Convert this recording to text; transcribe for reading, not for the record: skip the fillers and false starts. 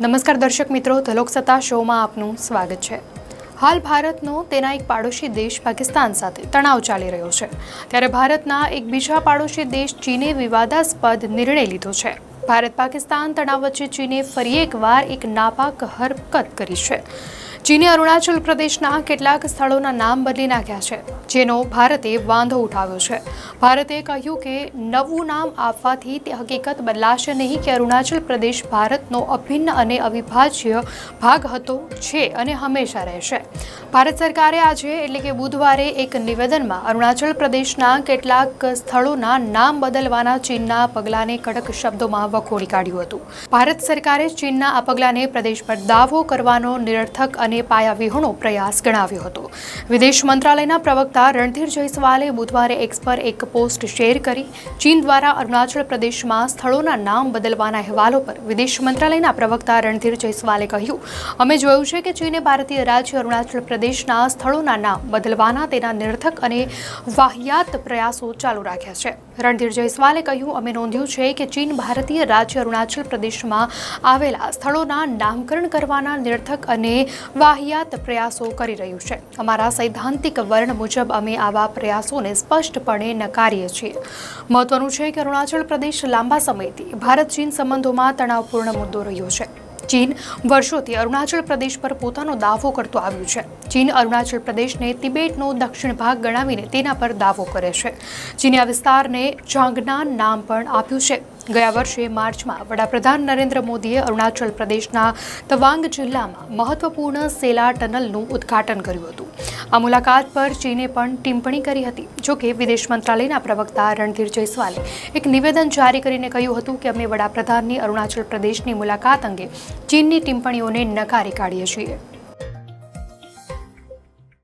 નમસ્કાર દર્શક મિત્રો, ધ લોકસત્તા શોમાં આપનું સ્વાગત છે। હાલ ભારતનો તેના એક પાડોશી દેશ પાકિસ્તાન સાથે તણાવ ચાલી રહ્યો છે, ત્યારે ભારતના એક બીજા પાડોશી દેશ ચીને વિવાદાસ્પદ નિર્ણય લીધો છે। ભારત પાકિસ્તાન તણાવ વચ્ચે ચીને ફરી એકવાર એક નાપાક હરકત કરી છે। ચીને અરુણાચલ પ્રદેશના કેટલાક સ્થળોના નામ બદલી નાખ્યા છે, જેનો ભારતે વાંધો ઉઠાવ્યો છે। ભારતે કહ્યું કે નવું નામ આપવાથી તે હકીકત બદલાશે નહીં કે અરુણાચલ પ્રદેશ ભારતનો અભિન્ન અને અવિભાજ્ય ભાગ હતો, છે અને હંમેશા રહેશે। ભારત સરકારે આજે એટલે કે બુધવારે એક નિવેદનમાં અરુણાચલ પ્રદેશના કેટલાક સ્થળોના નામ બદલવાના ચીનના પગલાંને કડક શબ્દોમાં વખોડી કાઢ્યું હતું। ભારત સરકારે ચીનના આ પગલાંને પ્રદેશ પર દાવો કરવાનો નિરર્થક અને પાયાવિહોણો પ્રયાસ ગણાવ્યો હતો। વિદેશ મંત્રાલયના પ્રવક્તા રણધીર જયસ્વાલે બુધવારે એક્સ પર એક પોસ્ટ શેર કરી ચીન દ્વારા અરુણાચલ પ્રદેશમાં સ્થળોના નામ બદલવાના અહેવાલો પર વિદેશ મંત્રાલયના પ્રવક્તા રણધીર જયસ્વાલે કહ્યું, અમે જોયું છે કે ચીને ભારતીય રાજ્ય અરુણાચલ પ્રદેશના સ્થળોના નામ બદલવાના તેના નિરર્થક અને વાહિયાત પ્રયાસો ચાલુ રાખ્યા છે। રણધીર જયસ્વાલે કહ્યું, અમે નોંધ્યું છે કે ચીન ભારતીય રાજ્ય અરુણાચલ પ્રદેશમાં આવેલા સ્થળોના નામકરણ કરવાના નિરર્થક અને વાહિયાત પ્રયાસો કરી રહ્યું છે। અમારા સૈદ્ધાંતિક વર્ણ મુજબ અમે આવા પ્રયાસોને સ્પષ્ટપણે નકારીએ છીએ। મહત્વનું છે કે અરુણાચલ પ્રદેશ લાંબા સમયથી ભારત ચીન સંબંધોમાં તણાવપૂર્ણ મુદ્દો રહ્યો છે। ચીન વર્ષોથી અરુણાચલ પ્રદેશ પર પોતાનો દાવો કરતો આવ્યું છે। ચીન અરુણાચલ પ્રદેશને તિબેટનો દક્ષિણ ભાગ ગણાવીને તેના પર દાવો કરે છે। ચીને આ વિસ્તારને ચાંગનાન નામ પણ આપ્યું છે। ગયા વર્ષે માર્ચમાં વડાપ્રધાન નરેન્દ્ર મોદીએ અરુણાચલ પ્રદેશના તવાંગ જિલ્લામાં મહત્વપૂર્ણ સેલા ટનલનું ઉદ્ઘાટન કર્યું હતું। આ મુલાકાત પર ચીને પણ ટિપ્પણી કરી હતી। જોકે વિદેશ મંત્રાલયના પ્રવક્તા રણધીર જયસ્વાલે એક નિવેદન જારી કરીને કહ્યું હતું કે અમે વડાપ્રધાનની અરુણાચલ પ્રદેશની મુલાકાત અંગે ચીનની ટિપ્પણીઓને નકારી કાઢીએ છીએ।